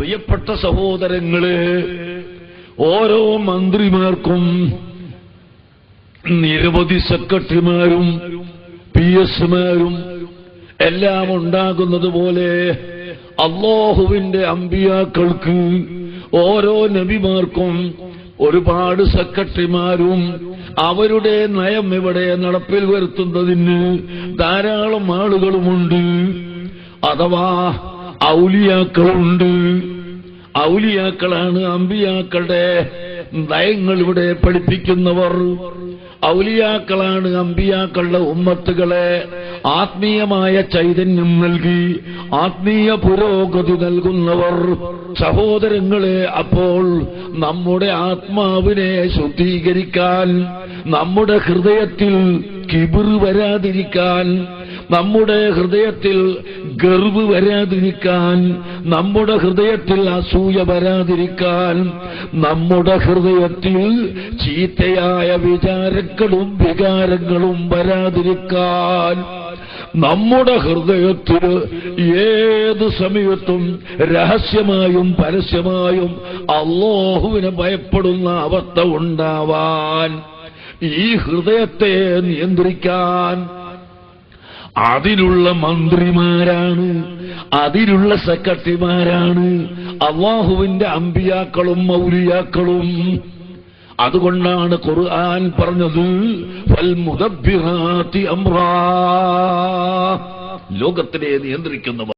പ്രിയപ്പെട്ട സഹോദരങ്ങളെ, ഓരോ മന്ത്രിമാർക്കും നിരവധി സെക്രട്ടറിമാരും PS-മാരും എല്ലാം ഉണ്ടാകുന്നത് പോലെ അല്ലാഹുവിന്റെ അമ്പിയാക്കൾക്ക് ഓരോ നബിമാർക്കും ഒരുപാട് സെക്രട്ടറിമാരും അവരുടെ നയം ഇവിടെ നടപ്പിൽ വരുത്തുന്നതിന് ധാരാളം ആളുകളുമുണ്ട്. അഥവാ ഔലിയാക്കളുണ്ട്. ഔലിയാക്കളാണ് അമ്പിയാക്കളുടെ നയങ്ങൾ ഇവിടെ പഠിപ്പിക്കുന്നവർ. ഔലിയാക്കളാണ് അമ്പിയാക്കളുടെ ഉമ്മത്തുകളെ ആത്മീയമായ ചൈതന്യം നൽകി ആത്മീയ പുരോഗതി നൽകുന്നവർ. സഹോദരങ്ങളെ, അപ്പോൾ നമ്മുടെ ആത്മാവിനെ ശുദ്ധീകരിക്കാൻ, നമ്മുടെ ഹൃദയത്തിൽ കിബിർ വരാതിരിക്കാൻ, നമ്മുടെ ഹൃദയത്തിൽ ഗർവ് വരാതിരിക്കാൻ, നമ്മുടെ ഹൃദയത്തിൽ അസൂയ വരാതിരിക്കാൻ, നമ്മുടെ ഹൃദയത്തിൽ ചീത്തയായ വിചാരങ്ങളും വികാരങ്ങളും വരാതിരിക്കാൻ, നമ്മുടെ ഹൃദയത്തിന് ഏത് സമയത്തും രഹസ്യമായും പരസ്യമായും അല്ലാഹുവിനെ ഭയപ്പെടുന്ന അവസ്ഥ ഉണ്ടാവാൻ, ഈ ഹൃദയത്തെ നിയന്ത്രിക്കാൻ അതിനുള്ള മന്ത്രിമാരാണ്, അതിനുള്ള സെക്രട്ടറിമാരാണ് അല്ലാഹുവിന്റെ അമ്പിയാക്കളും ഔലിയാക്കളും. അതുകൊണ്ടാണ് ഖുർആൻ പറഞ്ഞത് ഫൽ മുദബ്ബിറാത്തി അംറാ, ലോകത്തിനെ നിയന്ത്രിക്കുന്നവർ.